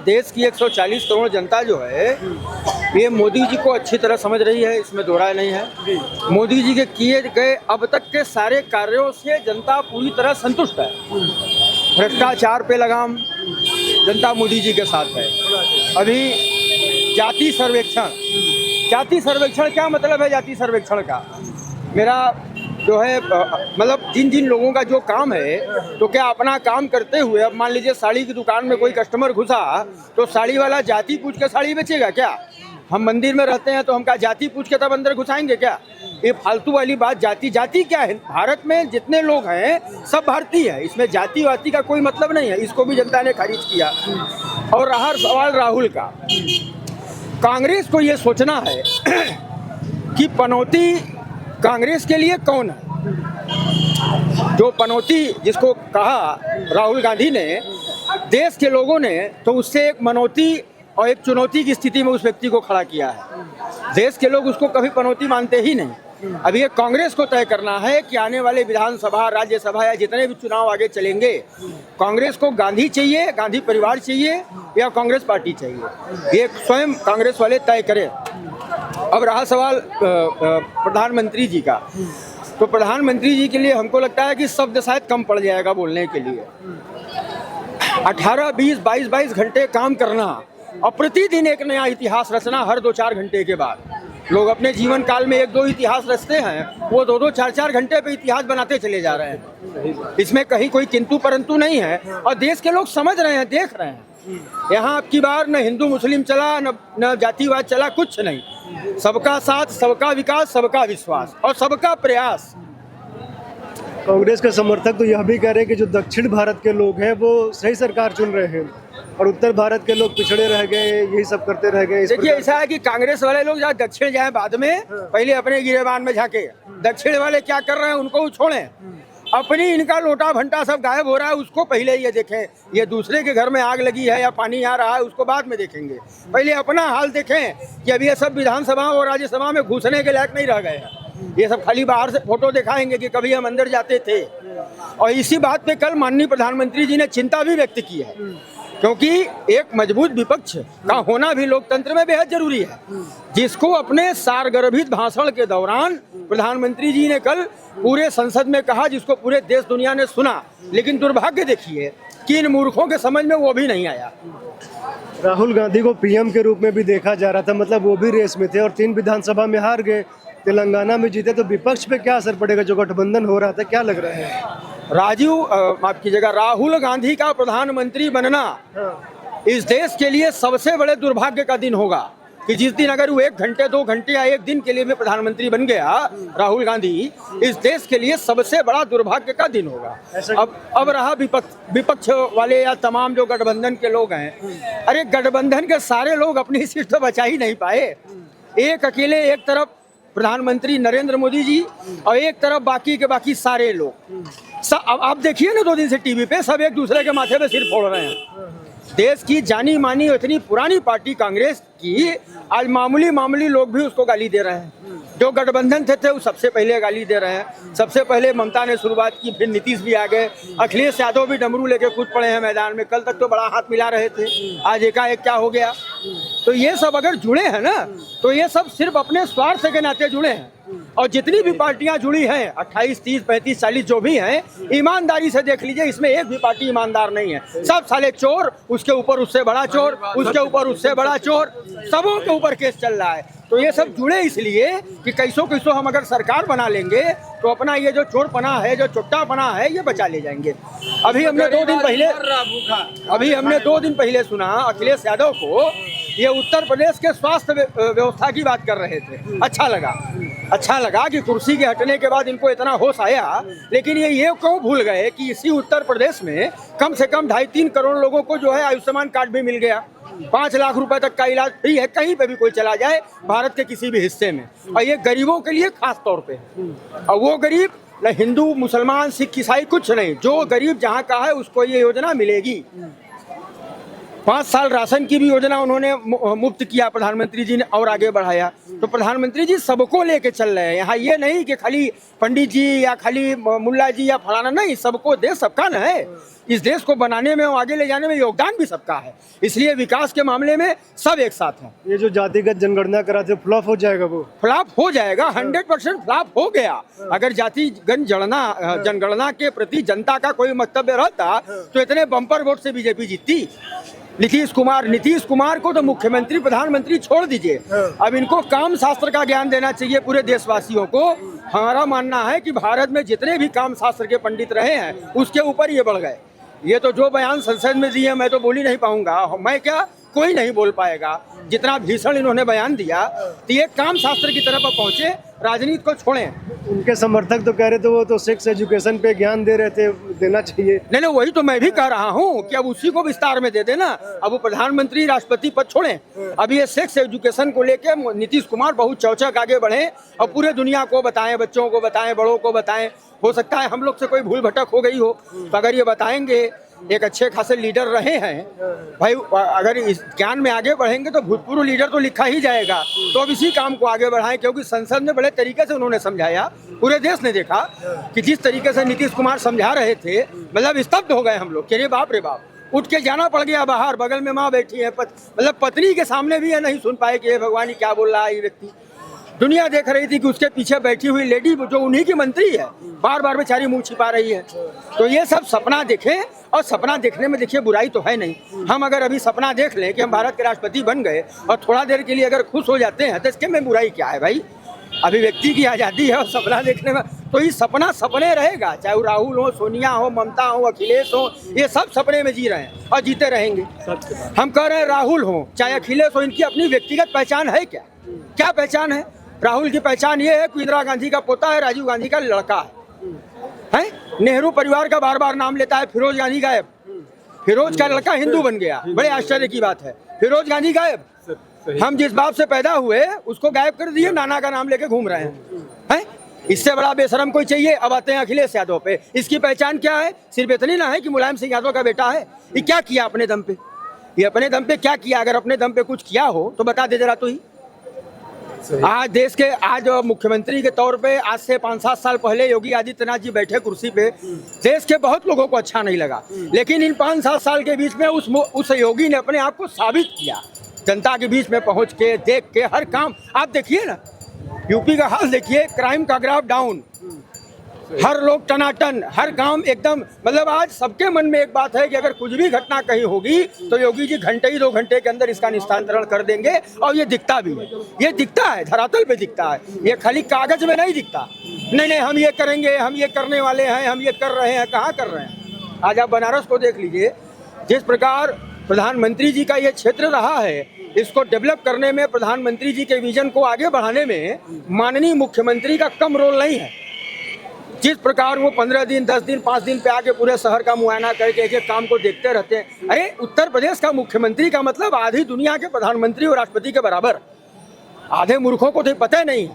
देश की 140 करोड़ जनता जो है ये मोदी जी को अच्छी तरह समझ रही है, इसमें दो राय नहीं है। मोदी जी के किए गए अब तक के सारे कार्यों से जनता पूरी तरह संतुष्ट है। भ्रष्टाचार पे लगाम जनता मोदी जी के साथ है। अभी जाति सर्वेक्षण क्या मतलब है? जाति सर्वेक्षण का मेरा जो है मतलब जिन जिन लोगों का जो काम है, तो क्या अपना काम करते हुए अब मान लीजिए साड़ी की दुकान में कोई कस्टमर घुसा तो साड़ी वाला जाति पूछ के साड़ी बेचेगा क्या? हम मंदिर में रहते हैं तो हम क्या जाति पूछ के तब अंदर घुसाएंगे क्या? ये फालतू वाली बात। जाति क्या है? भारत में जितने लोग हैं सब भारतीय है, इसमें जाति वाति का कोई मतलब नहीं है। इसको भी जनता ने खारिज किया। और रहा सवाल राहुल का, कांग्रेस को ये सोचना है कि पनौती कांग्रेस के लिए कौन है। जो पनौती जिसको कहा राहुल गांधी ने देश के लोगों ने, तो उससे एक मनौती और एक चुनौती की स्थिति में उस व्यक्ति को खड़ा किया है। देश के लोग उसको कभी पनौती मानते ही नहीं। अभी ये कांग्रेस को तय करना है कि आने वाले विधानसभा, राज्यसभा या जितने भी चुनाव आगे चलेंगे, कांग्रेस को गांधी चाहिए, गांधी परिवार चाहिए या कांग्रेस पार्टी चाहिए, ये स्वयं कांग्रेस वाले तय करें। अब रहा सवाल प्रधानमंत्री जी का, तो प्रधानमंत्री जी के लिए हमको लगता है कि शब्द शायद कम पड़ जाएगा बोलने के लिए। 18, 20, 22 घंटे काम करना और प्रतिदिन एक नया इतिहास रचना हर 2-4 घंटे के बाद। लोग अपने जीवन काल में 1-2 इतिहास रचते हैं, वो 2-2, 4-4 घंटे पे इतिहास बनाते चले जा रहे हैं। इसमें कहीं कोई किंतु परंतु नहीं है और देश के लोग समझ रहे हैं, देख रहे हैं। यहाँ अब की बार न हिंदू मुस्लिम चला, न जातिवाद चला, कुछ नहीं। सबका साथ, सबका विकास, सबका विश्वास और सबका प्रयास। कांग्रेस के समर्थक तो यह भी कह रहे हैं कि जो दक्षिण भारत के लोग हैं वो सही सरकार चुन रहे हैं और उत्तर भारत के लोग पिछड़े रह गए, यही सब करते रह गए। देखिए ऐसा है कि कांग्रेस वाले लोग जहाँ दक्षिण जाए बाद में, पहले अपने गिरेबान में झांके। दक्षिण वाले क्या कर रहे हैं उनको छोड़ें, अपनी इनका लोटा भंटा सब गायब हो रहा है उसको पहले ये देखें। ये दूसरे के घर में आग लगी है या पानी आ रहा है उसको बाद में देखेंगे, पहले अपना हाल देखें कि अभी ये सब विधानसभा और राज्यसभा में घुसने के लायक नहीं रह गए हैं। ये सब खाली बाहर से फोटो दिखाएंगे कि कभी हम अंदर जाते थे। और इसी बात पे कल माननीय प्रधानमंत्री जी ने चिंता भी व्यक्त की है, क्योंकि एक मजबूत विपक्ष का होना भी लोकतंत्र में बेहद जरूरी है। जिसको अपने सारगर्भित भाषण के दौरान प्रधानमंत्री जी ने कल पूरे संसद में कहा, जिसको पूरे देश दुनिया ने सुना, लेकिन दुर्भाग्य देखिए कि इन मूर्खों के समझ में वो भी नहीं आया। राहुल गांधी को पीएम के रूप में भी देखा जा रहा था, मतलब वो भी रेस में थे और 3 विधानसभा में हार गए, तेलंगाना में जीते, तो विपक्ष पे क्या असर पड़ेगा? जो गठबंधन हो रहा था, क्या लग रहा है? माफ कीजिएगा, राहुल गांधी का प्रधानमंत्री बनना इस देश के लिए सबसे बड़े दुर्भाग्य का दिन होगा कि जिस दिन अगर वो 1 घंटे 2 घंटे या 1 दिन के लिए भी प्रधानमंत्री बन गया राहुल गांधी, इस देश के लिए सबसे बड़ा दुर्भाग्य का दिन होगा। अब रहा विपक्ष वाले या तमाम जो गठबंधन के लोग हैं, अरे गठबंधन के सारे लोग अपनी सीट तो बचा ही नहीं पाए। एक अकेले एक तरफ प्रधानमंत्री नरेंद्र मोदी जी और एक तरफ बाकी के बाकी सारे लोग। अब आप देखिए ना 2 दिन से टीवी पे सब एक दूसरे के माथे पे सिर फोड़ रहे हैं। देश की जानी मानी इतनी पुरानी पार्टी कांग्रेस की आज मामूली लोग भी उसको गाली दे रहे हैं। जो गठबंधन थे वो सबसे पहले गाली दे रहे हैं। सबसे पहले ममता ने शुरुआत की, फिर नीतीश भी आ गए, अखिलेश यादव भी डमरू लेके कूद पड़े हैं मैदान में। कल तक तो बड़ा हाथ मिला रहे थे, आज एकाएक क्या हो गया? तो ये सब अगर जुड़े हैं ना, तो ये सब सिर्फ अपने स्वार्थ के नाते जुड़े हैं। और जितनी भी पार्टियां जुड़ी हैं 28, 30, 35, 40 जो भी हैं, ईमानदारी से देख लीजिए, इसमें एक भी पार्टी ईमानदार नहीं है। सब साले चोर, उसके ऊपर उससे बड़ा चोर, उसके ऊपर उससे बड़ा चोर, सबों के ऊपर केस चल रहा है। तो ये सब जुड़े इसलिए कि कैसो हम अगर सरकार बना लेंगे तो अपना ये जो चोरपना है, जो चुट्टापना है, ये बचा ले जाएंगे। अभी हमने 2 दिन पहले सुना अखिलेश यादव को ये उत्तर प्रदेश के स्वास्थ्य व्यवस्था की बात कर रहे थे। अच्छा लगा कि कुर्सी के हटने के बाद इनको इतना होश आया, लेकिन ये क्यों भूल गए कि इसी उत्तर प्रदेश में कम से कम 2.5-3 करोड़ लोगों को जो है आयुष्मान कार्ड भी मिल गया। 5 लाख रुपए तक का इलाज फ्री है, कहीं पे भी कोई चला जाए भारत के किसी भी हिस्से में। और ये गरीबों के लिए खास तौर पे, और वो गरीब न हिंदू मुसलमान सिख ईसाई कुछ नहीं, जो गरीब जहाँ का है उसको ये योजना मिलेगी। 5 साल राशन की भी योजना उन्होंने मुफ्त किया प्रधानमंत्री जी ने और आगे बढ़ाया। तो प्रधानमंत्री जी सबको लेके चल रहे हैं। यहाँ ये नहीं कि खाली पंडित जी या खाली मुल्ला जी या फलाना, नहीं, सबको देश सबका न है। इस देश को बनाने में और आगे ले जाने में योगदान भी सबका है, इसलिए विकास के मामले में सब एक साथ हैं। ये जो जातिगत जनगणना कराते फ्लॉप हो जाएगा, वो फ्लॉप हो जाएगा, 100% फ्लॉप हो गया। अगर जातिगत जनगणना के प्रति जनता का कोई वक्तव्य रहता तो इतने बम्पर वोट से बीजेपी जीतती। नीतीश कुमार को तो मुख्यमंत्री प्रधानमंत्री छोड़ दीजिए, अब इनको काम शास्त्र का ज्ञान देना चाहिए पूरे देशवासियों को। हमारा मानना है कि भारत में जितने भी काम शास्त्र के पंडित रहे हैं उसके ऊपर ये बढ़ गए। ये तो जो बयान संसद में दिए मैं तो बोल ही नहीं पाऊंगा, मैं क्या, कोई नहीं बोल पाएगा। जितना भीषण इन्होंने बयान दिया, तो ये काम शास्त्र की तरफ पहुंचे, राजनीति को छोड़ें। उनके समर्थक तो कह रहे थे वो तो सेक्स एजुकेशन पे ज्ञान दे रहे थे, देना चाहिए। नहीं, वही तो मैं भी कह रहा हूँ कि अब उसी को विस्तार में दे देना। अब वो प्रधानमंत्री राष्ट्रपति पद छोड़ें, अब ये सेक्स एजुकेशन को लेके नीतीश कुमार बहुत चौचक आगे बढ़े और पूरे दुनिया को बताएं, बच्चों को बताएं, बड़ों को बताएं। हो सकता है हम लोग से कोई भूल भटक हो गई हो, तो अगर ये बताएंगे, एक अच्छे खासे लीडर रहे हैं भाई, अगर इस ज्ञान में आगे बढ़ेंगे तो भूतपूर्व लीडर तो लिखा ही जाएगा। तो अब इसी काम को आगे बढ़ाएं, क्योंकि संसद में बड़े तरीके से उन्होंने समझाया, पूरे देश ने देखा कि जिस तरीके से नीतीश कुमार समझा रहे थे, मतलब स्तब्ध हो गए हम लोग कि रे बाप रे बाप, उठ के जाना पड़ गया बाहर। बगल में माँ बैठी है, मतलब पत्नी के सामने भी ये नहीं सुन पाए कि भगवान क्या बोल रहा है ये व्यक्ति। दुनिया देख रही थी कि उसके पीछे बैठी हुई लेडी जो उन्हीं की मंत्री है, बार बार बेचारी मुंह छिपा रही है। तो ये सब सपना देखें, और सपना देखने में देखिए बुराई तो है नहीं। हम अगर अभी सपना देख लें कि हम भारत के राष्ट्रपति बन गए और थोड़ा देर के लिए अगर खुश हो जाते हैं तो इसके में बुराई क्या है भाई। अभिव्यक्ति की आज़ादी है और सपना देखने में, तो ये सपना सपने रहेगा। चाहे वो राहुल हो, सोनिया हो, ममता हो, अखिलेश हो, ये सब सपने में जी रहे हैं और जीते रहेंगे। हम कह रहे हैं राहुल हो चाहे अखिलेश हो, इनकी अपनी व्यक्तिगत पहचान है क्या? क्या पहचान है? राहुल की पहचान ये है कि इंदिरा गांधी का पोता है, राजीव गांधी का लड़का है। नेहरू परिवार का बार बार नाम लेता है, फिरोज गांधी गायब। फिरोज का लड़का हिंदू बन गया, बड़े आश्चर्य की बात है। फिरोज गांधी गायब, हम जिस बाप से पैदा हुए उसको गायब कर दिए, नाना का नाम लेके घूम रहे हैं। इससे बड़ा बेशरम कोई चाहिए? अब आते हैं अखिलेश यादव पे। इसकी पहचान क्या है? सिर्फ इतनी ना है कि मुलायम सिंह यादव का बेटा है। ये क्या किया अपने दम पे? ये अपने दम पे क्या किया? अगर अपने दम पे कुछ किया हो तो बता दे जरा तो ही। आज देश के मुख्यमंत्री के तौर पे आज से 5-7 साल पहले योगी आदित्यनाथ जी बैठे कुर्सी पे, देश के बहुत लोगों को अच्छा नहीं लगा, लेकिन इन 5-7 साल के बीच में उस योगी ने अपने आप को साबित किया। जनता के बीच में पहुंच के, देख के, हर काम आप देखिए ना, यूपी का हाल देखिए, क्राइम का ग्राफ डाउन, हर लोग टनाटन, हर काम एकदम, मतलब आज सबके मन में एक बात है कि अगर कुछ भी घटना कहीं होगी तो योगी जी घंटे ही 2 घंटे के अंदर इसका निस्तारण कर देंगे। और ये दिखता भी है, ये दिखता है, धरातल पे दिखता है, ये खाली कागज में नहीं दिखता। नहीं, हम ये करेंगे, हम ये करने वाले हैं, हम ये कर रहे हैं। कहाँ कर रहे हैं? आज आप बनारस को देख लीजिए, जिस प्रकार प्रधानमंत्री जी का ये क्षेत्र रहा है, इसको डेवलप करने में, प्रधानमंत्री जी के विजन को आगे बढ़ाने में माननीय मुख्यमंत्री का कम रोल नहीं है। जिस प्रकार वो 15 दिन, 10 दिन, 5 दिन पे आके पूरे शहर का मुआयना करके एक एक काम को देखते रहते हैं। अरे उत्तर प्रदेश का मुख्यमंत्री का मतलब आधी दुनिया के प्रधानमंत्री और राष्ट्रपति के बराबर। आधे मूर्खों को तो पता ही नहीं।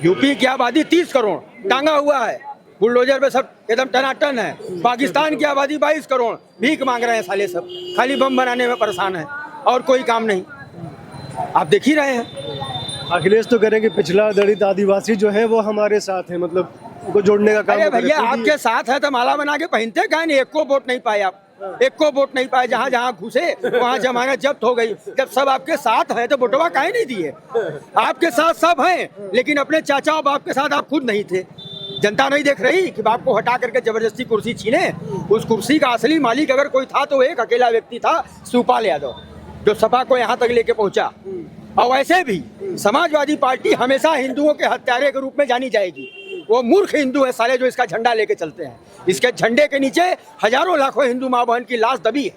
यूपी की आबादी 30 करोड़ टांगा हुआ है, बुलडोजर पे सब एकदम टनाटन है। पाकिस्तान की आबादी 22 करोड़ भीख मांग रहे हैं साले, सब खाली बम बनाने में परेशान है और कोई काम नहीं। आप देख ही रहे हैं। अखिलेश तो कह रहे हैं कि पिछड़ा दलित आदिवासी जो है वो हमारे साथ है, मतलब उनको जोड़ने का काम। अरे भैया आपके साथ है तो माला बना के पहनते काहे नहीं? एक को वोट नहीं पाए आप, एक को वोट नहीं पाए। जहाँ जहाँ घुसे वहाँ जमानत जब्त हो गई। जब सब आपके साथ है तो वोटवा काहे नहीं दिए? आपके साथ सब हैं, लेकिन अपने चाचा और बाप के साथ आप खुद नहीं थे। जनता नहीं देख रही कि बाप को हटा करके जबरदस्ती कुर्सी छीने? उस कुर्सी का असली मालिक अगर कोई था तो एक अकेला व्यक्ति था, शिवपाल यादव, जो सपा को यहाँ तक लेके पहुंचा। और वैसे भी समाजवादी पार्टी हमेशा हिंदुओं के हत्यारे के रूप में जानी जाएगी। वो मूर्ख हिंदू है साले जो इसका झंडा लेके चलते हैं। इसके झंडे के नीचे हजारों लाखों हिंदू माँ बहन की लाश दबी है।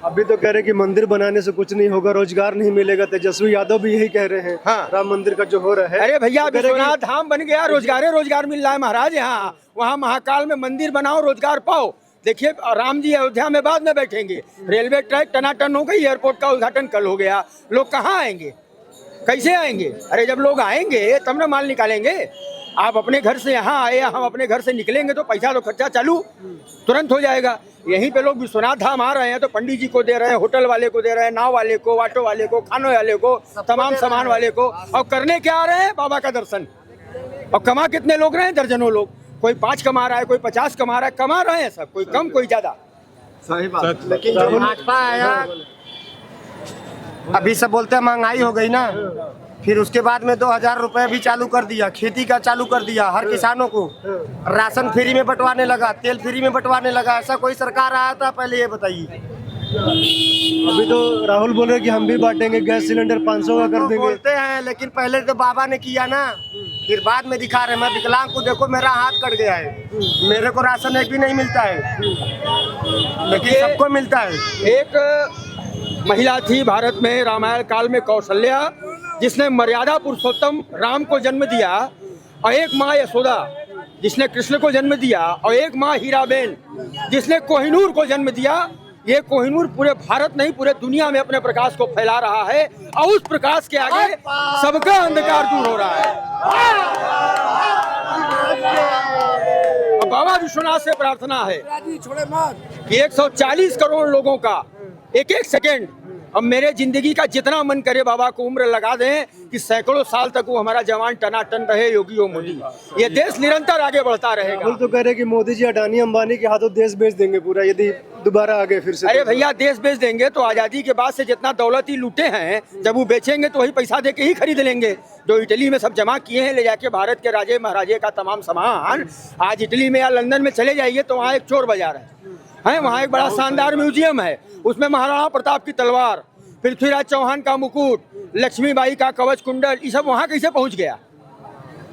अभी तो कह रहे हैं कि मंदिर बनाने से कुछ नहीं होगा, रोजगार नहीं मिलेगा। तेजस्वी यादव भी यही कह रहे हैं। हाँ। राम मंदिर का जो हो रहा है। अरे भैया विश्वनाथ धाम बन गया, रोजगार मिल रहा है महाराज। यहाँ वहाँ महाकाल में मंदिर बनाओ, रोजगार पाओ। देखिए राम जी अयोध्या में बाद में बैठेंगे, रेलवे ट्रैक टनाटन हो गई, एयरपोर्ट का उद्घाटन कल हो गया। लोग कहाँ आएंगे, कैसे आएंगे? अरे जब लोग आएंगे तब ना माल निकालेंगे। आप अपने घर से यहाँ आए, हम अपने घर से निकलेंगे तो पैसा तो खर्चा चालू तुरंत हो जाएगा। यहीं पे लोग विश्वनाथ धाम आ रहे हैं तो पंडित जी को दे रहे हैं, होटल वाले को दे रहे हैं, नाव वाले को, ऑटो वाले को, खाने वाले को, तमाम सामान वाले को, और करने क्या आ रहे हैं? बाबा का दर्शन। और कमा कितने लोग रहे हैं? दर्जनों लोग। कोई 5 कमा रहा है, कोई 50 कमा रहा है, कमा रहे हैं सब, कोई कम कोई ज्यादा। सही बात। लेकिन जो भाजपा आया, अभी सब बोलते हैं महंगाई हो गई ना, फिर उसके बाद में 2000 रुपए भी चालू कर दिया, खेती का चालू कर दिया, हर किसानों को राशन फ्री में बंटवाने लगा, तेल फ्री में बंटवाने लगा। ऐसा कोई सरकार आया था पहले? ये बताइए। अभी तो राहुल बोल रहे कि हम भी बांटेंगे, गैस सिलेंडर 500 का कर तो देंगे। बोलते हैं, लेकिन पहले तो बाबा ने किया ना, फिर बाद में दिखा रहे। मैं विकलांग को देखो, मेरा हाथ कट गया है, मेरे को राशन एक भी नहीं मिलता है, लेकिन सबको मिलता है। एक महिला थी भारत में रामायण काल में, कौशल्या, जिसने मर्यादा पुरुषोत्तम राम को जन्म दिया, और एक माँ यशोदा जिसने कृष्ण को जन्म दिया, और एक माँ हीराबेन जिसने कोहिनूर को जन्म दिया। ये कोहिनूर पूरे भारत नहीं, पूरे दुनिया में अपने प्रकाश को फैला रहा है, और उस प्रकाश के आगे सबका अंधकार दूर हो रहा है। और बाबा विश्वनाथ से प्रार्थना है कि 140 करोड़ लोगों का एक एक सेकेंड, अब मेरे जिंदगी का जितना मन करे बाबा को उम्र लगा दें कि सैकड़ों साल तक वो हमारा जवान टनाटन रहे, योगी और मोदी। ये देश निरंतर आगे बढ़ता रहेगा। राहुल तो कह रहे कि मोदी जी अडानी अंबानी के हाथों देश बेच देंगे पूरा, यदि दोबारा आ गए फिर से। अरे भैया, देश बेच देंगे तो आजादी के बाद से जितना दौलत ही लूटे हैं, जब वो बेचेंगे तो वही पैसा दे के ही खरीद लेंगे। जो इटली में सब जमा किए हैं, ले जाके भारत के राजे महाराजे का तमाम सामान, आज इटली में या लंदन में चले जाइए तो वहाँ एक चोर बाजार है, वहाँ एक बड़ा शानदार म्यूजियम है, उसमें महाराणा प्रताप की तलवार, पृथ्वीराज चौहान का मुकुट, लक्ष्मीबाई का कवच कुंडल, ये सब वहाँ कैसे पहुँच गया?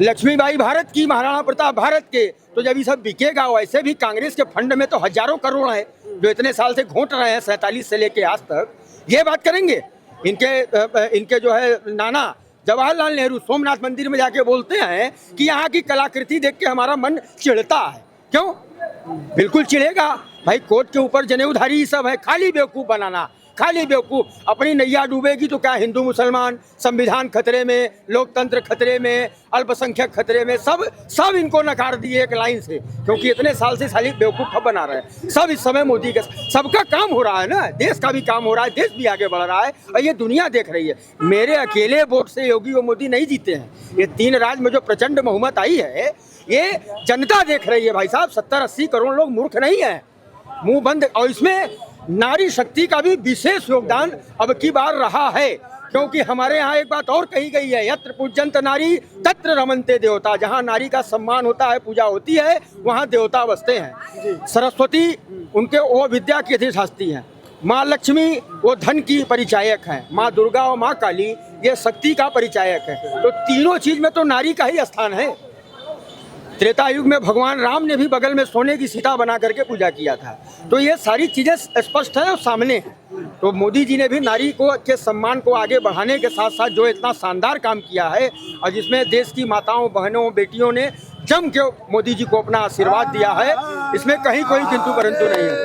लक्ष्मीबाई भारत की, महाराणा प्रताप भारत के। तो जब ये सब बिकेगा, वैसे भी कांग्रेस के फंड में तो हजारों करोड़ है जो इतने साल से घोंट रहे हैं, 47 से लेके आज तक। ये बात करेंगे इनके जो है नाना जवाहरलाल नेहरू सोमनाथ मंदिर में जाके बोलते हैं कि यहाँ की कलाकृति देख के हमारा मन चिढ़ता है। क्यों? बिल्कुल चिढ़ेगा भाई, कोर्ट के ऊपर जनेऊधारी ही सब है, खाली बेवकूफ़ बनाना, खाली बेवकूफ़। अपनी नैया डूबेगी तो क्या हिंदू मुसलमान, संविधान खतरे में, लोकतंत्र खतरे में, अल्पसंख्यक खतरे में, सब इनको नकार दिए एक लाइन से, क्योंकि इतने साल से खाली बेवकूफ़ बना रहे हैं सब। इस समय मोदी के सबका काम हो रहा है ना, देश का भी काम हो रहा है, देश भी आगे बढ़ रहा है, और ये दुनिया देख रही है। मेरे अकेले वोट से योगी और मोदी नहीं जीते हैं, ये 3 राज्य में जो प्रचंड बहुमत आई है, ये जनता देख रही है भाई साहब। 70-80 करोड़ लोग मूर्ख नहीं है, मुंह बंद। और इसमें नारी शक्ति का भी विशेष योगदान अब की बार रहा है, क्योंकि हमारे यहाँ एक बात और कही गई है, यत्र पूज्यन्त नारी तत्र रमन्ते देवता। जहाँ नारी का सम्मान होता है, पूजा होती है, वहाँ देवता बसते हैं। सरस्वती उनके वो विद्या की अधिष्ठात्री हैं, माँ लक्ष्मी वो धन की परिचायक हैं, माँ दुर्गा और माँ काली ये शक्ति का परिचायक है। तो तीनों चीज में तो नारी का ही स्थान है। त्रेता युग में भगवान राम ने भी बगल में सोने की सीता बना करके पूजा किया था। तो ये सारी चीजें स्पष्ट है और सामने है। तो मोदी जी ने भी नारी को के सम्मान को आगे बढ़ाने के साथ साथ जो इतना शानदार काम किया है, और जिसमें देश की माताओं, बहनों, बेटियों ने जम के मोदी जी को अपना आशीर्वाद दिया है, इसमें कहीं कोई किंतु परंतु नहीं है।